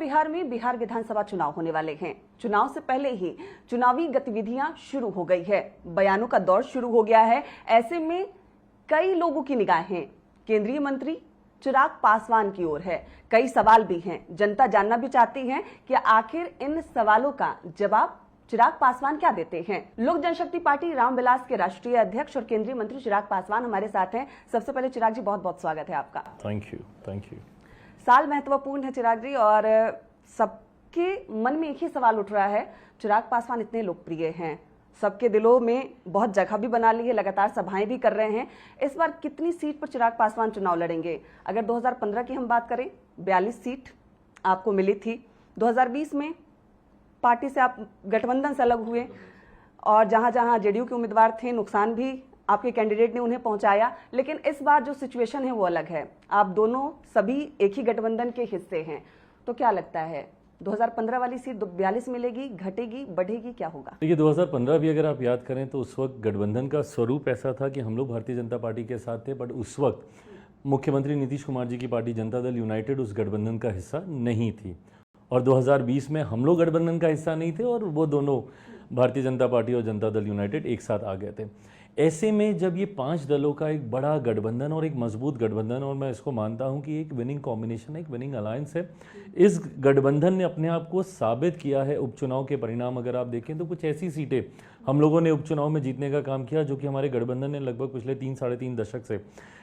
बिहार में बिहार विधानसभा चुनाव होने वाले हैं। चुनाव से पहले ही चुनावी गतिविधियां शुरू हो गई है, बयानों का दौर शुरू हो गया है। ऐसे में कई लोगों की निगाहें केंद्रीय मंत्री चिराग पासवान की ओर है। कई सवाल भी हैं, जनता जानना भी चाहती है कि आखिर इन सवालों का जवाब चिराग पासवान क्या देते हैं। लोक जनशक्ति पार्टी रामविलास के राष्ट्रीय अध्यक्ष और केंद्रीय मंत्री चिराग पासवान हमारे साथ हैं। सबसे पहले चिराग जी, बहुत बहुत स्वागत है आपका। Thank you. साल महत्वपूर्ण है चिराग जी, और सबके मन में एक ही सवाल उठ रहा है, चिराग पासवान इतने लोकप्रिय हैं, सबके दिलों में बहुत जगह भी बना ली है, लगातार सभाएं भी कर रहे हैं। इस बार कितनी सीट पर चिराग पासवान चुनाव लड़ेंगे? अगर 2015 की हम बात करें, 42 सीट आपको मिली थी। 2020 में पार्टी से आप गठबंधन से अलग हुए और जहां जहां जेडीयू के उम्मीदवार थे, नुकसान भी आपके कैंडिडेट ने उन्हें पहुंचाया। लेकिन इस बार जो सिचुएशन है वो अलग है, आप दोनों सभी एक ही गठबंधन के हिस्से हैं। तो क्या लगता है 2015 वाली सीट 42 मिलेगी, घटेगी, बढ़ेगी, क्या होगा? देखिए 2015 भी अगर आप याद करें तो उस वक्त गठबंधन का स्वरूप ऐसा था कि हम लोग भारतीय जनता पार्टी के साथ थे, बट उस वक्त मुख्यमंत्री नीतीश कुमार जी की पार्टी जनता दल यूनाइटेड उस गठबंधन का हिस्सा नहीं थी। और 2020 में हम लोग गठबंधन का हिस्सा नहीं थे और वो दोनों भारतीय जनता पार्टी और जनता दल यूनाइटेड एक साथ आ गए थे। ऐसे में जब ये 5 दलों का एक बड़ा गठबंधन और एक मजबूत गठबंधन, और मैं इसको मानता हूं कि एक विनिंग कॉम्बिनेशन है, एक विनिंग अलायंस है, इस गठबंधन ने अपने आप को साबित किया है। उपचुनाव के परिणाम अगर आप देखें तो कुछ ऐसी सीटें हम लोगों ने उपचुनाव में जीतने का काम किया जो कि हमारे गठबंधन ने लगभग पिछले 3-3.5 दशक से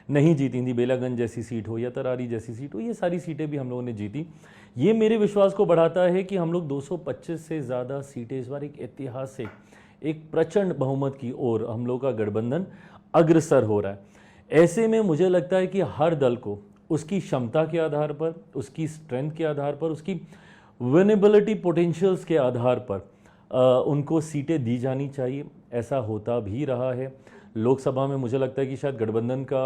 नहीं जीती थी। बेलागंज जैसी सीट हो या तरारी जैसी सीट हो, ये सारी सीटें भी हम लोगों ने जीती। ये मेरे विश्वास को बढ़ाता है कि हम लोग 225 से ज़्यादा सीटें इस बार एक ऐतिहासिक, एक प्रचंड बहुमत की ओर हम लोग का गठबंधन अग्रसर हो रहा है। ऐसे में मुझे लगता है कि हर दल को उसकी क्षमता के आधार पर, उसकी स्ट्रेंथ के आधार पर, उसकी विनेबिलिटी पोटेंशियल्स के आधार पर उनको सीटें दी जानी चाहिए। ऐसा होता भी रहा है। लोकसभा में मुझे लगता है कि शायद गठबंधन का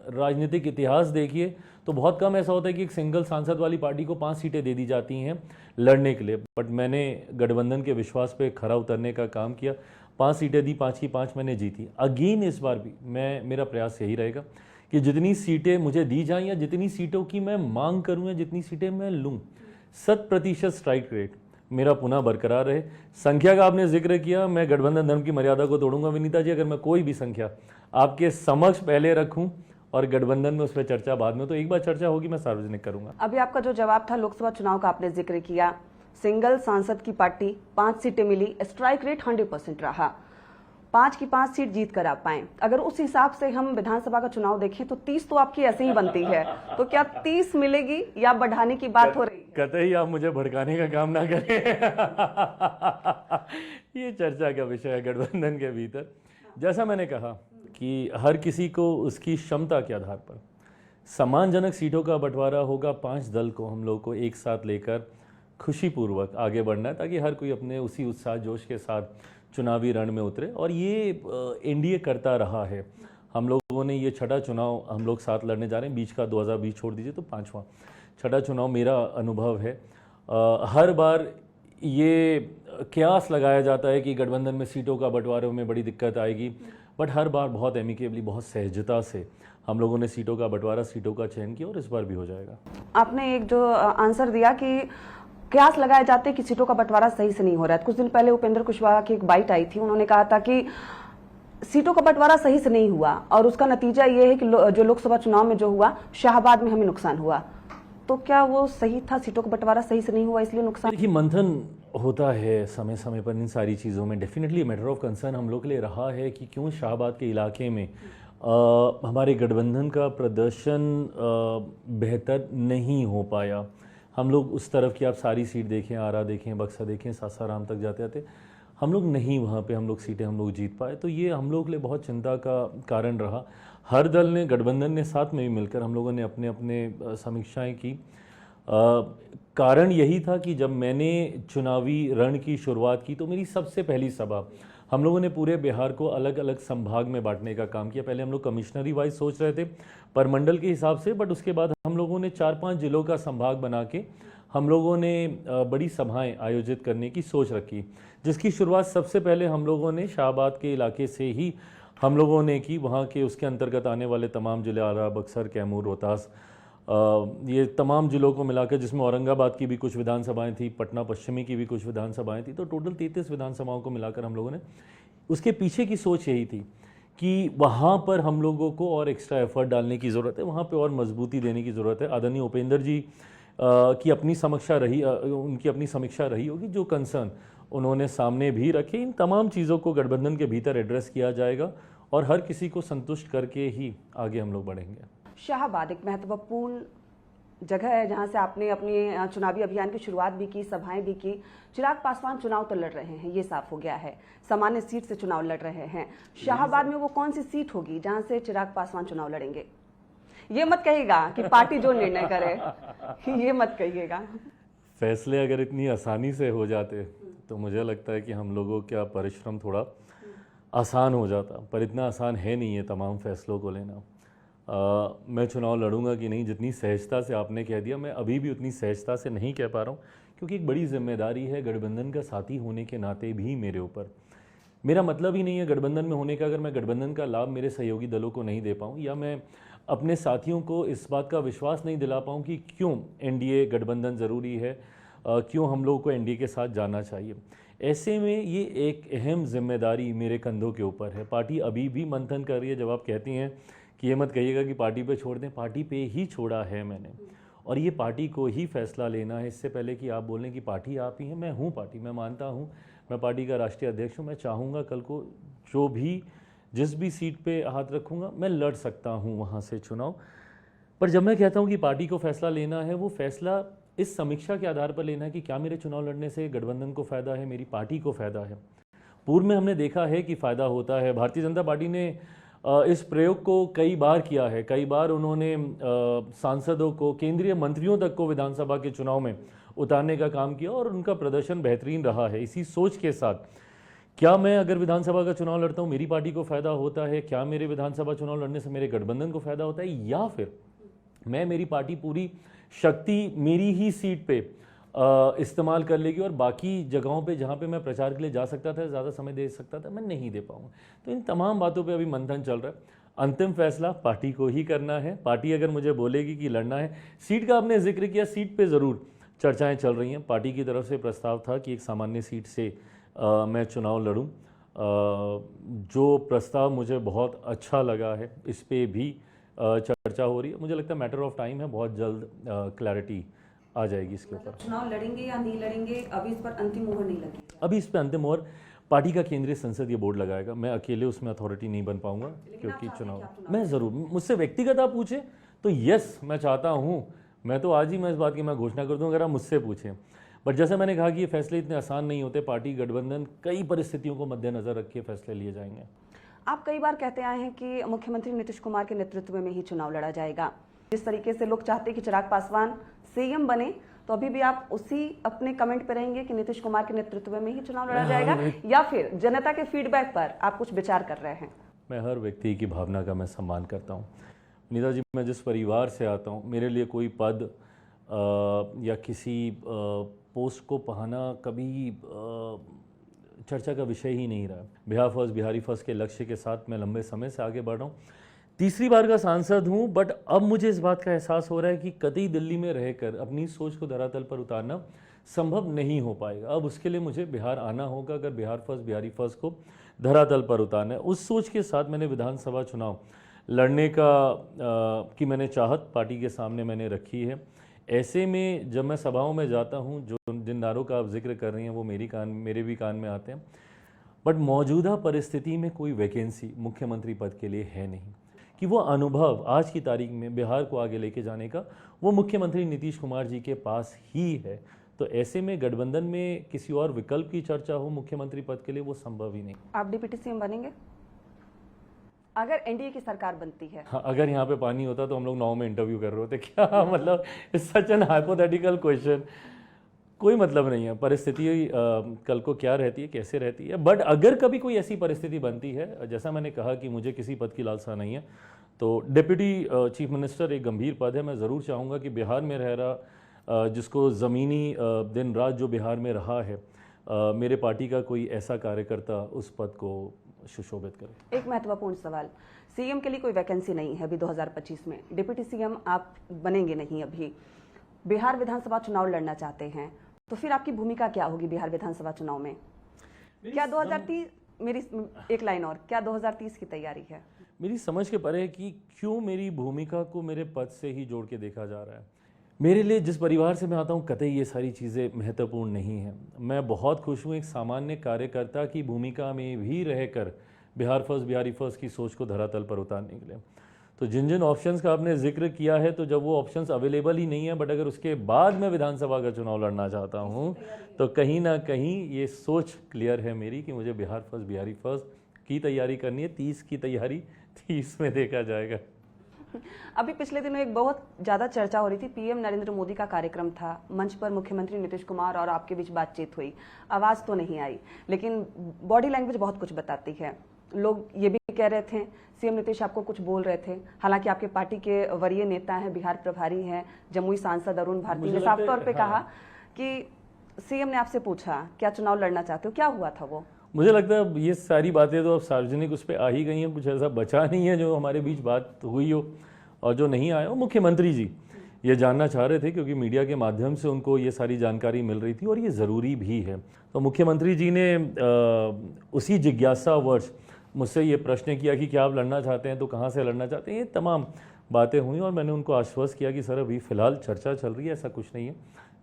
राजनीतिक इतिहास देखिए तो बहुत कम ऐसा होता है कि एक सिंगल सांसद वाली पार्टी को 5 सीटें दे दी जाती हैं लड़ने के लिए। बट मैंने गठबंधन के विश्वास पे खरा उतरने का काम किया, 5 सीटें दी, 5 की 5 मैंने जीती। अगेन इस बार भी मेरा प्रयास यही रहेगा कि जितनी सीटें मुझे दी जाएं या जितनी सीटों की मैं मांग करूँ या जितनी सीटें मैं लूँ, 100% स्ट्राइक रेट मेरा पुनः बरकरार रहे। संख्या का आपने जिक्र किया, मैं गठबंधन धर्म की मर्यादा को तोड़ूंगा विनीता जी। अगर मैं कोई भी संख्या आपके समक्ष पहले रखूं और गठबंधन में उस पर चर्चा बाद में, तो एक बार चर्चा होगी, मैं सार्वजनिक करूंगा। अभी आपका जो जवाब था लोकसभा चुनाव का, आपने जिक्र किया, सिंगल सांसद की पार्टी, 5 सीटें मिली, स्ट्राइक रेट 100% रहा, 5 की 5 सीट जीत कर आप पाए। अगर उस हिसाब से हम विधानसभा का चुनाव देखें तो 30 तो आपकी ऐसे ही बनती है, तो क्या 30 मिलेगी या बढ़ाने की बात हो रही है? कतई आप मुझे भड़काने का काम ना करें। ये चर्चा का विषय है गठबंधन के भीतर। जैसा मैंने कहा कि हर किसी को उसकी क्षमता के आधार पर सम्मानजनक सीटों का बंटवारा होगा। 5 दल को हम लोग को एक साथ लेकर खुशीपूर्वक आगे बढ़ना है ताकि हर कोई अपने उसी उत्साह जोश के साथ चुनावी रण में उतरे। और ये एनडीए करता रहा है। हम लोगों ने ये 6ठा चुनाव हम लोग साथ लड़ने जा रहे हैं, बीच का 2020 छोड़ दीजिए तो 5वां 6ठा चुनाव मेरा अनुभव है। हर बार ये कयास लगाया जाता है कि गठबंधन में सीटों का बंटवारे में बड़ी दिक्कत आएगी, बट हर बार बहुत एमिकेबली, बहुत सहजता से हम लोगों ने सीटों का बंटवारा, सीटों का चयन किया और इस बार भी हो जाएगा। आपने एक जो आंसर दिया कि कयास लगाए जाते हैं कि सीटों का बंटवारा सही से नहीं हो रहा है। कुछ दिन पहले उपेंद्र कुशवाहा की एक बाइट आई थी, उन्होंने कहा था कि सीटों का बंटवारा सही से नहीं हुआ और उसका नतीजा ये है कि जो लोकसभा चुनाव में जो हुआ, शाहाबाद में हमें नुकसान हुआ। तो क्या वो सही था? सीटों का बंटवारा सही से नहीं हुआ इसलिए नुकसान? देखिए, मंथन होता है समय समय पर इन सारी चीज़ों में। डेफिनेटली मैटर ऑफ कंसर्न हम लोग के लिए रहा है कि क्यों शाहाबाद के इलाके में हमारे गठबंधन का प्रदर्शन बेहतर नहीं हो पाया। हम लोग उस तरफ की आप सारी सीट देखें, आरा देखें, बक्सा देखें, सासाराम तक जाते जाते हम लोग नहीं वहाँ पे हम लोग सीटें हम लोग जीत पाए। तो ये हम लोग के लिए बहुत चिंता का कारण रहा। हर दल ने, गठबंधन ने साथ में भी मिलकर हम लोगों ने अपने अपने समीक्षाएं की। कारण यही था कि जब मैंने चुनावी रण की शुरुआत की तो मेरी सबसे पहली सभा हम लोगों ने पूरे बिहार को अलग अलग संभाग में बांटने का काम किया। पहले हम लोग कमिश्नरी वाइज सोच रहे थे, पर मंडल के हिसाब से, बट उसके बाद हम लोगों ने 4-5 जिलों का संभाग बना के हम लोगों ने बड़ी सभाएं आयोजित करने की सोच रखी, जिसकी शुरुआत सबसे पहले हम लोगों ने शाहाबाद के इलाके से ही हम लोगों ने की। वहाँ के उसके अंतर्गत आने वाले तमाम जिले, आरा, बक्सर, कैमूर, रोहतास, ये तमाम जिलों को मिलाकर, जिसमें औरंगाबाद की भी कुछ विधानसभाएं थी, पटना पश्चिमी की भी कुछ विधानसभाएं थी, तो टोटल 33 विधानसभाओं को मिलाकर हम लोगों ने, उसके पीछे की सोच यही थी कि वहाँ पर हम लोगों को और एक्स्ट्रा एफर्ट डालने की ज़रूरत है, वहाँ पे और मजबूती देने की ज़रूरत है। आदरणीय उपेंद्र जी की अपनी उनकी अपनी समीक्षा रही होगी, जो कंसर्न उन्होंने सामने भी रखे, इन तमाम चीज़ों को गठबंधन के भीतर एड्रेस किया जाएगा और हर किसी को संतुष्ट करके ही आगे हम लोग बढ़ेंगे। शाहाबाद एक महत्वपूर्ण जगह है जहां से आपने अपने चुनावी अभियान की शुरुआत भी की, सभाएं भी की। चिराग पासवान चुनाव तो लड़ रहे हैं, ये साफ हो गया है, सामान्य सीट से चुनाव लड़ रहे हैं। शाहाबाद में वो कौन सी सीट होगी जहां से चिराग पासवान चुनाव लड़ेंगे? ये मत कहिएगा कि पार्टी जो निर्णय करे, ये मत कहिएगा। फैसले अगर इतनी आसानी से हो जाते तो मुझे लगता है कि हम लोगों का परिश्रम थोड़ा आसान हो जाता, पर इतना आसान है नहीं है तमाम फैसलों को लेना। मैं चुनाव लड़ूंगा कि नहीं, जितनी सहजता से आपने कह दिया, मैं अभी भी उतनी सहजता से नहीं कह पा रहा हूँ, क्योंकि एक बड़ी जिम्मेदारी है गठबंधन का साथी होने के नाते भी मेरे ऊपर। मेरा मतलब ही नहीं है गठबंधन में होने का अगर मैं गठबंधन का लाभ मेरे सहयोगी दलों को नहीं दे पाऊँ, या मैं अपने साथियों को इस बात का विश्वास नहीं दिला पाऊँ कि क्यों एनडीए गठबंधन ज़रूरी है, क्यों हम लोगों को एनडीए के साथ जाना चाहिए। ऐसे में ये एक अहम जिम्मेदारी मेरे कंधों के ऊपर है। पार्टी अभी भी मंथन कर रही है। जब आप कहती हैं कि ये मत कहिएगा कि पार्टी पे छोड़ दें, पार्टी पे ही छोड़ा है मैंने, और ये पार्टी को ही फैसला लेना है। इससे पहले कि आप बोलें कि पार्टी आप ही हैं, मैं हूँ पार्टी, मैं मानता हूँ मैं पार्टी का राष्ट्रीय अध्यक्ष हूँ। मैं चाहूँगा कल को जो भी जिस भी सीट पे हाथ रखूँगा मैं लड़ सकता हूँ वहाँ से चुनाव। पर जब मैं कहता हूँ कि पार्टी को फैसला लेना है, वो फैसला इस समीक्षा के आधार पर लेना है कि क्या मेरे चुनाव लड़ने से गठबंधन को फ़ायदा है, मेरी पार्टी को फ़ायदा है। पूर्व में हमने देखा है कि फ़ायदा होता है। भारतीय जनता पार्टी ने इस प्रयोग को कई बार किया है। कई बार उन्होंने सांसदों को, केंद्रीय मंत्रियों तक को विधानसभा के चुनाव में उतारने का काम किया और उनका प्रदर्शन बेहतरीन रहा है। इसी सोच के साथ क्या मैं अगर विधानसभा का चुनाव लड़ता हूँ मेरी पार्टी को फ़ायदा होता है, क्या मेरे विधानसभा चुनाव लड़ने से मेरे गठबंधन को फ़ायदा होता है, या फिर मैं मेरी पार्टी पूरी शक्ति मेरी ही सीट पे इस्तेमाल कर लेगी और बाकी जगहों पे जहाँ पे मैं प्रचार के लिए जा सकता था, ज़्यादा समय दे सकता था, मैं नहीं दे पाऊँगा। तो इन तमाम बातों पे अभी मंथन चल रहा है। अंतिम फैसला पार्टी को ही करना है। पार्टी अगर मुझे बोलेगी कि लड़ना है, सीट का आपने जिक्र किया, सीट पे ज़रूर चर्चाएं चल रही हैं। पार्टी की तरफ से प्रस्ताव था कि एक सामान्य सीट से मैं चुनाव लड़ूँ। जो प्रस्ताव मुझे बहुत अच्छा लगा है, इस पर भी चर्चा हो रही है। मुझे लगता है मैटर ऑफ टाइम है, बहुत जल्द क्लैरिटी आ जाएगी इसके ऊपर। चुनाव लड़ेंगे या नहीं लड़ेंगे, अभी इस पर अंतिम मोहर नहीं लगी? अभी इस पर अंतिम मोहर पार्टी का केंद्रीय संसदीय बोर्ड लगाएगा। मैं अकेले उसमें अथॉरिटी नहीं बन पाऊंगा, क्योंकि चुनाव मैं ज़रूर, मुझसे व्यक्तिगत आप पूछे तो यस मैं चाहता हूँ। मैं तो आज ही मैं इस बात की मैं घोषणा कर दूँ अगर आप मुझसे पूछें। बट जैसे मैंने कहा कि ये फैसले इतने आसान नहीं होते। पार्टी गठबंधन कई परिस्थितियों को मद्देनजर रख के फैसले लिए जाएंगे। आप कई बार कहते आए हैं कि मुख्यमंत्री नीतीश कुमार के नेतृत्व में ही चुनाव लड़ा जाएगा। जिस तरीके से लोग चाहते हैं कि चिराग पासवान सीएम बने, तो अभी भी आप उसी अपने कमेंट पे रहेंगे कि नीतीश कुमार के नेतृत्व में ही चुनाव लड़ा जाएगा, या फिर जनता के फीडबैक पर आप कुछ विचार कर रहे हैं? मैं हर व्यक्ति की भावना का मैं सम्मान करता हूँ। नीता जी, मैं जिस परिवार से आता हूँ, मेरे लिए कोई पद या किसी पोस्ट को पाना कभी चर्चा का विषय ही नहीं रहा। बिहार फर्स्ट, बिहारी फर्स्ट के लक्ष्य के साथ मैं लंबे समय से आगे बढ़ रहा हूँ। तीसरी बार का सांसद हूँ, बट अब मुझे इस बात का एहसास हो रहा है कि कतई दिल्ली में रहकर अपनी सोच को धरातल पर उतारना संभव नहीं हो पाएगा। अब उसके लिए मुझे बिहार आना होगा, अगर बिहार फर्स्ट, बिहारी फर्स्ट को धरातल पर उतारना है। उस सोच के साथ मैंने विधानसभा चुनाव लड़ने की मैंने चाहत पार्टी के सामने मैंने रखी है। ऐसे में जब मैं सभाओं में जाता हूँ, जो जिन नारों का आप जिक्र कर रही हैं वो मेरे भी कान में आते हैं, बट मौजूदा परिस्थिति में कोई वैकेंसी मुख्यमंत्री पद के लिए है नहीं कि वो अनुभव आज की तारीख में बिहार को आगे लेके जाने का वो मुख्यमंत्री नीतीश कुमार जी के पास ही है। तो ऐसे में गठबंधन में किसी और विकल्प की चर्चा हो मुख्यमंत्री पद के लिए, वो संभव ही नहीं। आप डिप्टी सीएम बनेंगे अगर एनडीए की सरकार बनती है? हाँ, अगर यहाँ पे पानी होता तो हम लोग 9 में इंटरव्यू कर रहे होते क्या? मतलब सच एन हाइपोथेटिकल क्वेश्चन। कोई मतलब नहीं है। परिस्थिति कल को क्या रहती है, कैसे रहती है। बट अगर कभी कोई ऐसी परिस्थिति बनती है, जैसा मैंने कहा कि मुझे किसी पद की लालसा नहीं है, तो डिप्टी चीफ मिनिस्टर एक गंभीर पद है। मैं ज़रूर चाहूँगा कि बिहार में रह रहा जिसको ज़मीनी दिन रात जो बिहार में रहा है, मेरे पार्टी का कोई ऐसा कार्यकर्ता उस पद को सुशोभित करे। एक महत्वपूर्ण सवाल, सीएम के लिए कोई वैकेंसी नहीं है अभी 2025 में, डिप्टी सीएम आप बनेंगे नहीं अभी, बिहार विधानसभा चुनाव लड़ना चाहते हैं, तो फिर आपकी भूमिका क्या होगी बिहार विधानसभा चुनाव में? क्या 2030, मेरी एक लाइन और, क्या 2030 की तैयारी है? मेरी समझ के परे है कि क्यों मेरी भूमिका को मेरे पद से ही जोड़ के देखा जा रहा है। मेरे लिए जिस परिवार से मैं आता हूँ कतई ये सारी चीज़ें महत्वपूर्ण नहीं हैं। मैं बहुत खुश हूँ एक सामान्य कार्यकर्ता की भूमिका में भी रहकर बिहार फर्स्ट, बिहारी फर्स्ट की सोच को धरातल पर उतारने के लिए। तो जिन जिन ऑप्शंस का आपने जिक्र किया है, तो जब वो ऑप्शंस अवेलेबल ही नहीं है, बट अगर उसके बाद मैं विधानसभा का चुनाव लड़ना चाहता हूँ, तो कहीं ना कहीं ये सोच क्लियर है मेरी कि मुझे बिहार फर्स्ट, बिहारी फर्स्ट की तैयारी करनी है। 30 की तैयारी 30 में देखा जाएगा। अभी पिछले दिनों एक बहुत ज्यादा चर्चा हो रही थी, पीएम नरेंद्र मोदी का कार्यक्रम था, मंच पर मुख्यमंत्री नीतीश कुमार और आपके बीच बातचीत हुई, आवाज तो नहीं आई, लेकिन बॉडी लैंग्वेज बहुत कुछ बताती है। लोग ये भी कह रहे थे सीएम नीतीश आपको कुछ बोल रहे थे, हालांकि आपके पार्टी के वरीय नेता हैं, बिहार प्रभारी हैं, जमुई सांसद अरुण भारती ने साफ तौर पे कहा कि सीएम ने आपसे पूछा क्या चुनाव लड़ना चाहते हो, क्या हुआ था वो? मुझे लगता है ये सारी बातें तो अब सार्वजनिक उस पर आ ही गई हैं, कुछ ऐसा बचा नहीं है जो हमारे बीच बात हुई हो और जो नहीं आया हो। मुख्यमंत्री जी ये जानना चाह रहे थे क्योंकि मीडिया के माध्यम से उनको ये सारी जानकारी मिल रही थी और ये ज़रूरी भी है। तो मुख्यमंत्री जी ने उसी जिज्ञासावश मुझसे ये प्रश्न किया कि क्या आप लड़ना चाहते हैं, तो कहाँ से लड़ना चाहते हैं, ये तमाम बातें हुई और मैंने उनको आश्वस्त किया कि सर अभी फ़िलहाल चर्चा चल रही है, ऐसा कुछ नहीं है।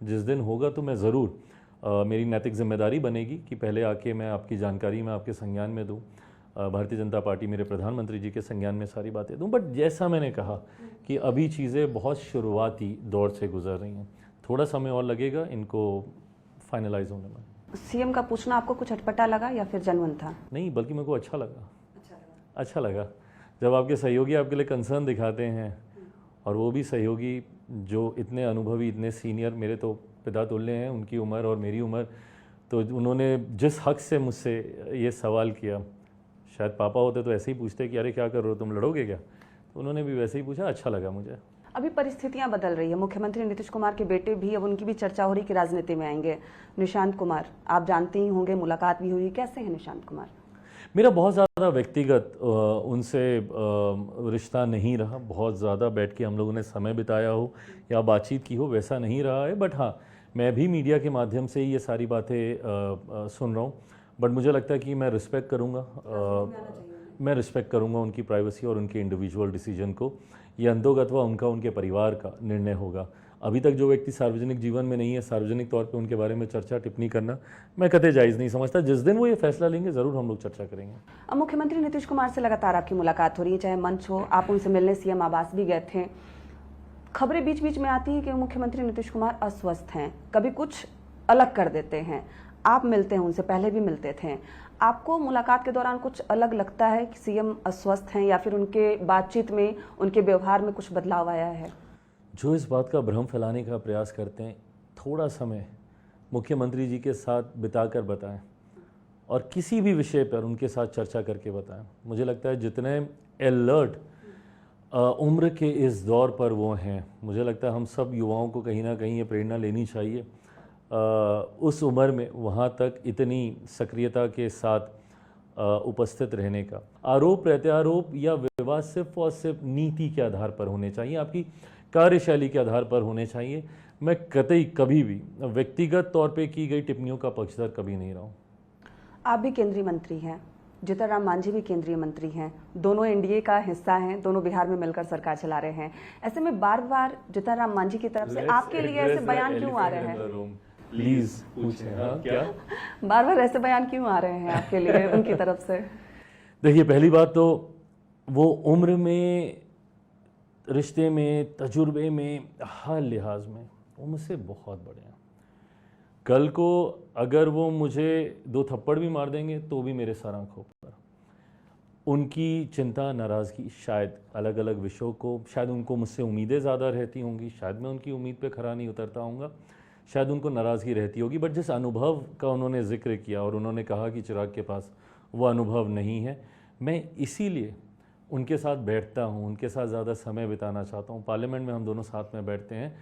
जिस दिन होगा तो मैं ज़रूर मेरी नैतिक जिम्मेदारी बनेगी कि पहले आके मैं आपकी जानकारी में आपके संज्ञान में दूं, भारतीय जनता पार्टी मेरे प्रधानमंत्री जी के संज्ञान में सारी बातें दूं। बट जैसा मैंने कहा कि अभी चीज़ें बहुत शुरुआती दौर से गुजर रही हैं, थोड़ा समय और लगेगा इनको फाइनलाइज होने में। सीएम का पूछना आपको कुछ अटपटा लगा या फिर जेन्युइन था? नहीं, बल्कि मेरे को अच्छा लगा जब आपके सहयोगी आपके लिए कंसर्न दिखाते हैं, और वो भी सहयोगी जो इतने अनुभवी, इतने सीनियर, मेरे तो पिता तुल्य हैं, उनकी उम्र और मेरी उम्र, तो उन्होंने जिस हक से मुझसे ये सवाल किया, शायद पापा होते तो ऐसे ही पूछते कि अरे क्या कर रहे हो, तुम लड़ोगे क्या, तो उन्होंने भी वैसे ही पूछा। अच्छा लगा मुझे। अभी परिस्थितियां बदल रही है, मुख्यमंत्री नीतीश कुमार के बेटे भी, अब उनकी भी चर्चा हो रही कि राजनीति में आएंगे, निशांत कुमार, आप जानते ही होंगे, मुलाकात भी हुई, कैसे हैं निशांत कुमार? मेरा बहुत ज़्यादा व्यक्तिगत उनसे रिश्ता नहीं रहा, बहुत ज़्यादा बैठ के हम लोगों ने समय बिताया हो या बातचीत की हो, वैसा नहीं रहा है। बट हाँ, मैं भी मीडिया के माध्यम से ही ये सारी बातें सुन रहा हूँ। बट मुझे लगता है कि मैं रिस्पेक्ट करूँगा उनकी प्राइवेसी और उनके इंडिविजुअल डिसीजन को। ये अंतोगत्वा उनका, उनके परिवार का निर्णय होगा। अभी तक जो व्यक्ति सार्वजनिक जीवन में नहीं है, सार्वजनिक तौर पे उनके बारे में चर्चा टिप्पणी करना मैं कतई जायज़ नहीं समझता। जिस दिन वो ये फैसला लेंगे ज़रूर हम लोग चर्चा करेंगे। अब मुख्यमंत्री नीतीश कुमार से लगातार आपकी मुलाकात हो रही है, चाहे मंच हो, आप उनसे मिलने सीएम आवास भी गए थे। खबरें बीच बीच में आती हैं कि मुख्यमंत्री नीतीश कुमार अस्वस्थ हैं, कभी कुछ अलग कर देते हैं, आप मिलते हैं उनसे, पहले भी मिलते थे, आपको मुलाकात के दौरान कुछ अलग लगता है कि सीएम अस्वस्थ हैं या फिर उनके बातचीत में, उनके व्यवहार में कुछ बदलाव आया है? जो इस बात का भ्रम फैलाने का प्रयास करते हैं, थोड़ा समय मुख्यमंत्री जी के साथ बिताकर बताएं और किसी भी विषय पर उनके साथ चर्चा करके बताएं। मुझे लगता है जितने अलर्ट उम्र के इस दौर पर वो हैं, मुझे लगता है हम सब युवाओं को कहीं ना कहीं ये प्रेरणा लेनी चाहिए उस उम्र में वहाँ तक इतनी सक्रियता के साथ उपस्थित रहने का। आरोप प्रत्यारोप या विवाद सिर्फ और सिर्फ नीति के आधार पर होने चाहिए, आपकी कार्यशैली के आधार पर होने चाहिए। मैं कतई कभी भी व्यक्तिगत तौर पे की गई टिप्पणियों का पक्षधर कभी नहीं रहा हूँ। आप भी केंद्रीय मंत्री हैं, जीतन राम मांझी भी केंद्रीय मंत्री हैं, दोनों एनडीए का हिस्सा हैं, दोनों बिहार में मिलकर सरकार चला रहे हैं। ऐसे में बार बार जीतन राम मांझी की तरफ से आपके लिए ऐसे बयान क्यों आ रहे हैं? प्लीज पूछें। हाँ, क्या बार बार ऐसे बयान क्यों आ रहे हैं आपके लिए उनकी तरफ से? देखिए, पहली बात तो वो उम्र में, रिश्ते में, तजुर्बे में, हर लिहाज में वो मुझसे बहुत बड़े हैं। कल को अगर वो मुझे 2 थप्पड़ भी मार देंगे तो भी मेरे सर आंखों पर। उनकी चिंता, नाराज़गी शायद अलग अलग विषयों को, शायद उनको मुझसे उम्मीदें ज़्यादा रहती होंगी, शायद मैं उनकी उम्मीद पे खरा नहीं उतरता हूँगा, शायद उनको नाराज़गी रहती होगी। बट जिस अनुभव का उन्होंने जिक्र किया और उन्होंने कहा कि चिराग के पास वो अनुभव नहीं है, मैं इसीलिए उनके साथ बैठता हूँ, उनके साथ ज़्यादा समय बिताना चाहता हूँ। पार्लियामेंट में हम दोनों साथ में बैठते हैं,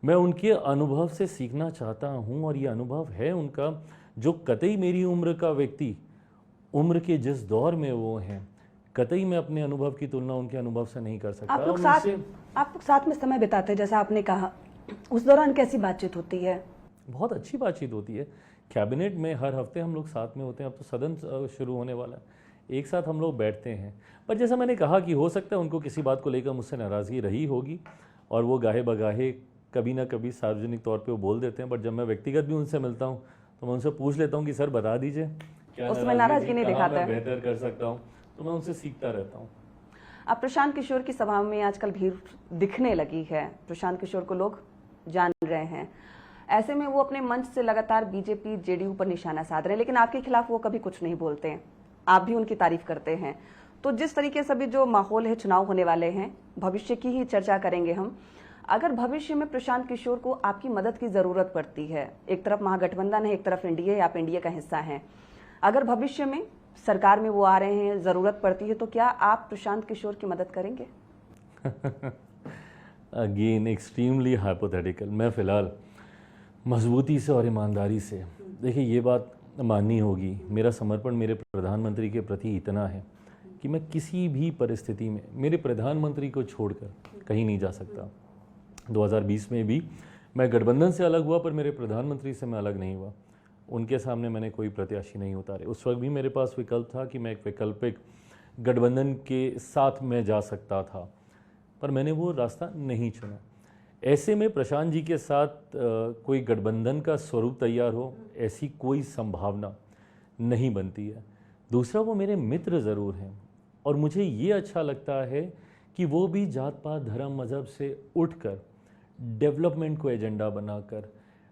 मैं उनके अनुभव से सीखना चाहता हूँ और ये अनुभव है उनका, जो कतई मेरी उम्र का व्यक्ति उम्र के जिस दौर में वो हैं, कतई मैं अपने अनुभव की तुलना उनके अनुभव से नहीं कर सकता। आप लोग साथ में समय बिताते हैं, जैसा आपने कहा, उस दौरान कैसी बातचीत होती है? बहुत अच्छी बातचीत होती है। कैबिनेट में हर हफ्ते हम लोग साथ में होते हैं। अब तो सदन शुरू होने वाला है, एक साथ हम लोग बैठते हैं। पर जैसा मैंने कहा कि हो सकता है उनको किसी बात को लेकर मुझसे नाराज़गी रही होगी और वो गाहे बगाहे कभी ना कभी सार्वजनिक तौर पे वो बोल देते हैं। बट जब मैं व्यक्तिगत भी उनसे मिलता हूँ तो मैं उनसे पूछ लेता हूँ कि सर बता दीजिए क्या उसमें नाराज़गी नहीं दिखाता है, बेहतर कर सकता हूँ, तो मैं उनसे सीखता रहता हूँ। अब प्रशांत किशोर की सभा में आजकल भीड़ दिखने लगी है, प्रशांत किशोर को लोग जान रहे हैं। ऐसे में वो अपने मंच से लगातार बीजेपी जेडीयू पर निशाना साध रहे हैं, लेकिन आपके खिलाफ वो कभी कुछ नहीं बोलते हैं, आप भी उनकी तारीफ करते हैं। तो जिस तरीके से भी जो माहौल है, चुनाव होने वाले हैं, भविष्य की ही चर्चा करेंगे हम। अगर भविष्य में प्रशांत किशोर को आपकी मदद की जरूरत पड़ती है, एक तरफ महागठबंधन है, एक तरफ एनडीए, आप एनडीए का हिस्सा हैं, अगर भविष्य में सरकार में वो आ रहे हैं, जरूरत पड़ती है, तो क्या आप प्रशांत किशोर की मदद करेंगे? Again extremely hypothetical. मैं फिलहाल मजबूती से और ईमानदारी से, देखिए ये बात माननी होगी, मेरा समर्पण मेरे प्रधानमंत्री के प्रति इतना है कि मैं किसी भी परिस्थिति में मेरे प्रधानमंत्री को छोड़कर कहीं नहीं जा सकता। 2020 में भी मैं गठबंधन से अलग हुआ, पर मेरे प्रधानमंत्री से मैं अलग नहीं हुआ। उनके सामने मैंने कोई प्रत्याशी नहीं उतारे। उस वक्त भी मेरे पास विकल्प था कि मैं एक वैकल्पिक गठबंधन के साथ में जा सकता था, पर मैंने वो रास्ता नहीं चुना। ऐसे में प्रशांत जी के साथ कोई गठबंधन का स्वरूप तैयार हो, ऐसी कोई संभावना नहीं बनती है। दूसरा, वो मेरे मित्र ज़रूर हैं और मुझे ये अच्छा लगता है कि वो भी जात पात धर्म मज़हब से उठकर डेवलपमेंट को एजेंडा बनाकर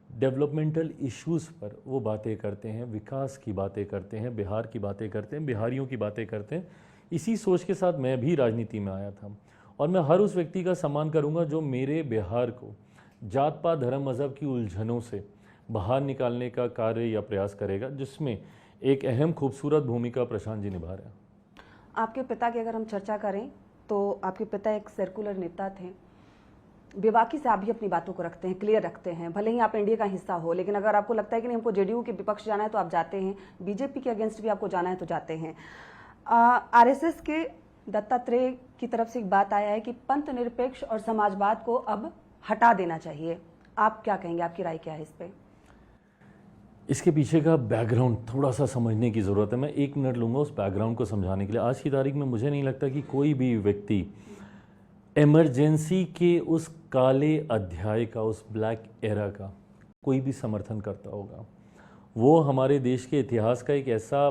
डेवलपमेंटल इश्यूज़ पर वो बातें करते हैं, विकास की बातें करते हैं, बिहार की बातें करते हैं, बिहारियों की बातें करते हैं। इसी सोच के साथ मैं भी राजनीति में आया था और मैं हर उस व्यक्ति का सम्मान करूंगा जो मेरे बिहार को जात पात धर्म मज़हब की उलझनों से बाहर निकालने का कार्य या प्रयास करेगा, जिसमें एक अहम खूबसूरत भूमिका प्रशांत जी निभा रहे हैं। आपके पिता की अगर हम चर्चा करें तो आपके पिता एक सर्कुलर नेता थे, बेबाकी से आप भी अपनी बातों को रखते हैं, क्लियर रखते हैं, भले ही आप एनडीए का हिस्सा हो, लेकिन अगर आपको लगता है कि नहीं हमको जेडीयू के विपक्ष जाना है तो आप जाते हैं, बीजेपी के अगेंस्ट भी आपको जाना है तो जाते हैं। आरएसएस के दत्तात्रेय की तरफ से एक बात आया है कि पंथ निरपेक्ष और समाजवाद को अब हटा देना चाहिए, आप क्या कहेंगे, आपकी राय क्या है इस पे? इसके पीछे का बैकग्राउंड थोड़ा सा समझने की ज़रूरत है। मैं 1 मिनट लूँगा उस बैकग्राउंड को समझाने के लिए। आज की तारीख में मुझे नहीं लगता कि कोई भी व्यक्ति इमरजेंसी के उस काले अध्याय का, उस ब्लैक एरा का कोई भी समर्थन करता होगा। वो हमारे देश के इतिहास का एक ऐसा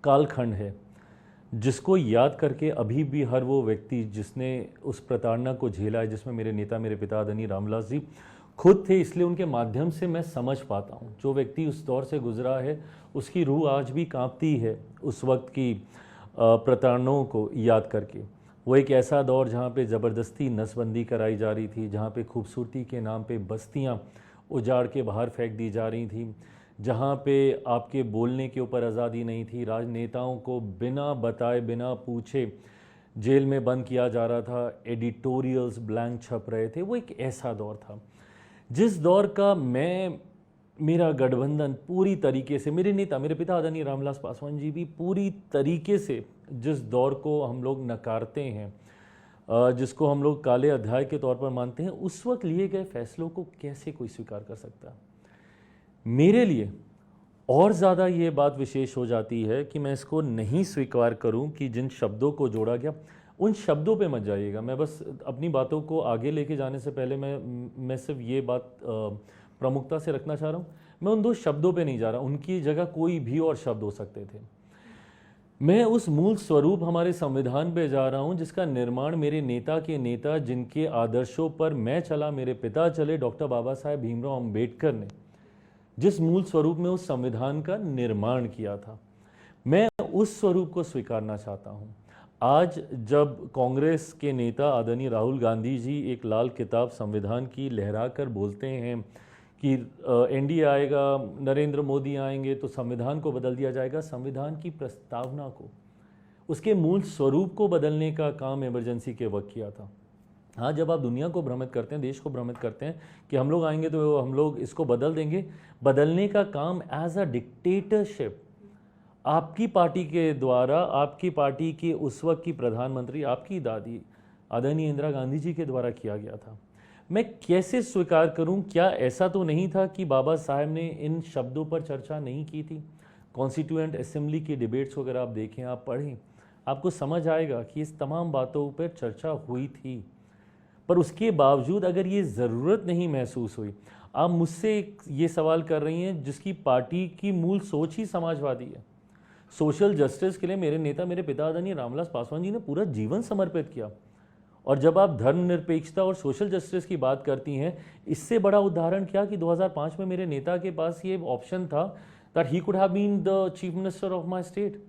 कालखंड है जिसको याद करके अभी भी हर वो व्यक्ति जिसने उस प्रताड़ना को झेला है, जिसमें मेरे नेता, मेरे पिता आदरणीय रामविलास जी खुद थे, इसलिए उनके माध्यम से मैं समझ पाता हूँ। जो व्यक्ति उस दौर से गुजरा है उसकी रूह आज भी कांपती है उस वक्त की प्रताड़नाओं को याद करके। वो एक ऐसा दौर जहाँ पे ज़बरदस्ती नसबंदी कराई जा रही थी, जहाँ पे खूबसूरती के नाम पे बस्तियाँ उजाड़ के बाहर फेंक दी जा रही थी, जहाँ पे आपके बोलने के ऊपर आज़ादी नहीं थी, राजनेताओं को बिना बताए बिना पूछे जेल में बंद किया जा रहा था, एडिटोरियल्स ब्लैंक छप रहे थे। वो एक ऐसा दौर था जिस दौर का मेरा गठबंधन पूरी तरीके से, मेरे नेता, मेरे पिता आदरणीय रामविलास पासवान जी भी पूरी तरीके से जिस दौर को हम लोग नकारते हैं, जिसको हम लोग काले अध्याय के तौर पर मानते हैं, उस वक्त लिए गए फैसलों को कैसे कोई स्वीकार कर सकता है। मेरे लिए और ज़्यादा ये बात विशेष हो जाती है कि मैं इसको नहीं स्वीकार करूं कि जिन शब्दों को जोड़ा गया, उन शब्दों पे मत जाइएगा। मैं बस अपनी बातों को आगे लेके जाने से पहले मैं सिर्फ ये बात प्रमुखता से रखना चाह रहा हूँ। मैं उन 2 शब्दों पे नहीं जा रहा, उनकी जगह कोई भी और शब्द हो सकते थे। मैं उस मूल स्वरूप हमारे संविधान पे जा रहा हूँ जिसका निर्माण मेरे नेता के नेता, जिनके आदर्शों पर मैं चला, मेरे पिता चले, डॉक्टर बाबा साहेब भीमराव अम्बेडकर ने जिस मूल स्वरूप में उस संविधान का निर्माण किया था, मैं उस स्वरूप को स्वीकारना चाहता हूँ। आज जब कांग्रेस के नेता आदरणीय राहुल गांधी जी एक लाल किताब संविधान की लहरा कर बोलते हैं कि एनडीए आएगा, नरेंद्र मोदी आएंगे तो संविधान को बदल दिया जाएगा, संविधान की प्रस्तावना को, उसके मूल स्वरूप को बदलने का काम इमरजेंसी के वक्त किया था। हाँ, जब आप दुनिया को भ्रमित करते हैं, देश को भ्रमित करते हैं कि हम लोग आएंगे तो हम लोग इसको बदल देंगे, बदलने का काम एज अ डिक्टेटरशिप आपकी पार्टी के द्वारा, आपकी पार्टी के उस वक्त की प्रधानमंत्री, आपकी दादी आदरणीय इंदिरा गांधी जी के द्वारा किया गया था। मैं कैसे स्वीकार करूं? क्या ऐसा तो नहीं था कि बाबा साहब ने इन शब्दों पर चर्चा नहीं की थी? कॉन्स्टिट्यूएंट असेंबली की डिबेट्स वगैरह आप देखें, आप पढ़ें, आपको समझ आएगा कि इस तमाम बातों पर चर्चा हुई थी। पर उसके बावजूद अगर ये ज़रूरत नहीं महसूस हुई, आप मुझसे ये सवाल कर रही हैं जिसकी पार्टी की मूल सोच ही समाजवादी है। सोशल जस्टिस के लिए मेरे नेता, मेरे पिता आदरणीय रामविलास पासवान जी ने पूरा जीवन समर्पित किया। और जब आप धर्मनिरपेक्षता और सोशल जस्टिस की बात करती हैं, इससे बड़ा उदाहरण क्या कि 2005 में मेरे नेता के पास ये ऑप्शन था that he could have been the chief minister of my state.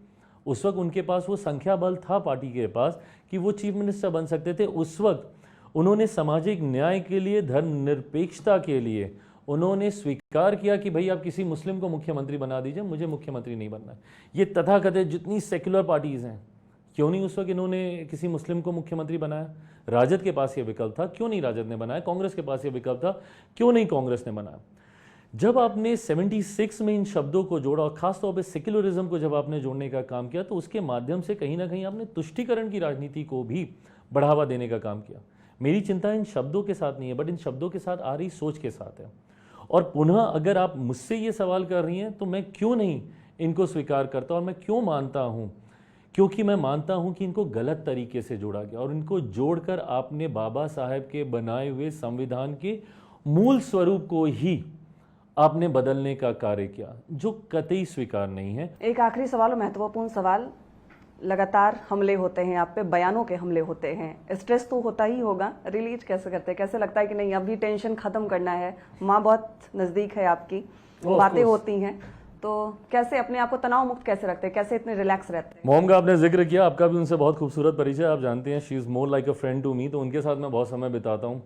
उस वक्त उनके पास वो संख्या बल था पार्टी के पास कि वो चीफ मिनिस्टर बन सकते थे। उस वक्त उन्होंने सामाजिक न्याय के लिए, धर्मनिरपेक्षता के लिए उन्होंने स्वीकार किया कि भाई आप किसी मुस्लिम को मुख्यमंत्री बना दीजिए, मुझे मुख्यमंत्री नहीं बनना है। ये तथाकथित जितनी सेक्युलर पार्टीज हैं, क्यों नहीं उस वक्त इन्होंने किसी मुस्लिम को मुख्यमंत्री बनाया? राजद के पास ये विकल्प था, क्यों नहीं राजद ने बनाया? कांग्रेस के पास ये विकल्प था, क्यों नहीं कांग्रेस ने बनाया? जब आपने 76 में इन शब्दों को जोड़ा और खासतौर पर सेक्युलरिज्म को जब आपने जोड़ने का काम किया, तो उसके माध्यम से कहीं ना कहीं आपने तुष्टीकरण की राजनीति को भी बढ़ावा देने का काम किया। मेरी चिंता इन शब्दों के साथ नहीं है, बट इन शब्दों के साथ आ रही सोच के साथ है। और पुनः अगर आप मुझसे ये सवाल कर रही हैं तो मैं क्यों नहीं इनको स्वीकार करता, और मैं क्यों मानता हूं? क्योंकि मैं मानता हूं कि इनको गलत तरीके से जोड़ा गया, और इनको जोड़कर आपने बाबा साहेब के बनाए हुए संविधान के मूल स्वरूप को ही आपने बदलने का कार्य किया, जो कतई स्वीकार नहीं है। एक आखिरी सवाल, महत्वपूर्ण सवाल, लगातार हमले होते हैं आप पे, बयानों के हमले होते हैं, स्ट्रेस तो होता ही होगा, रिलीज कैसे करते हैं? कैसे लगता है कि नहीं अभी टेंशन खत्म करना है? माँ बहुत नजदीक है आपकी, बातें होती हैं, तो कैसे अपने आप को तनाव मुक्त कैसे रखते हैं? कैसे इतने रिलैक्स रहते हैं? मोम का आपने जिक्र किया, आपका भी उनसे बहुत खूबसूरत परिचय, आप जानते हैं she is more like a friend to me, तो उनके साथ मैं बहुत समय बिताता हूँ।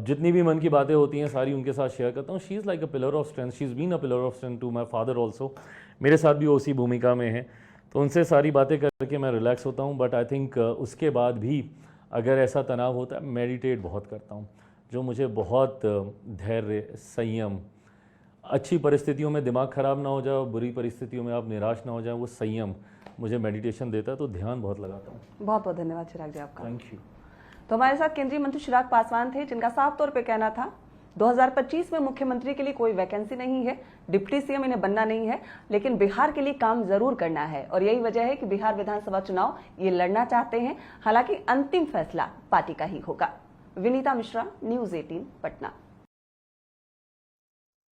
जितनी भी मन की बातें होती हैं सारी उनके साथ शेयर करता हूँ। She is like a pillar of strength, she is been a pillar of strength to my father also. मेरे साथ भी उसी भूमिका में है, तो उनसे सारी बातें करके मैं रिलैक्स होता हूँ। बट आई थिंक उसके बाद भी अगर ऐसा तनाव होता है, मेडिटेट बहुत करता हूँ, जो मुझे बहुत धैर्य, संयम, अच्छी परिस्थितियों में दिमाग ख़राब ना हो जाए, बुरी परिस्थितियों में आप निराश ना हो जाए, वो संयम मुझे मेडिटेशन देता है, तो ध्यान बहुत लगाता हूँ। बहुत बहुत धन्यवाद चिराग जी आपका। Thank you. तो हमारे साथ केंद्रीय मंत्री चिराग पासवान थे, जिनका साफ तौर पे कहना था 2025 में मुख्यमंत्री के लिए कोई वैकेंसी नहीं है, डिप्टी सीएम इन्हें बनना नहीं है, लेकिन बिहार के लिए काम जरूर करना है, और यही वजह है कि बिहार विधानसभा चुनाव ये लड़ना चाहते हैं। हालांकि अंतिम फैसला पार्टी का ही होगा। विनीता मिश्रा, न्यूज़ 18 पटना।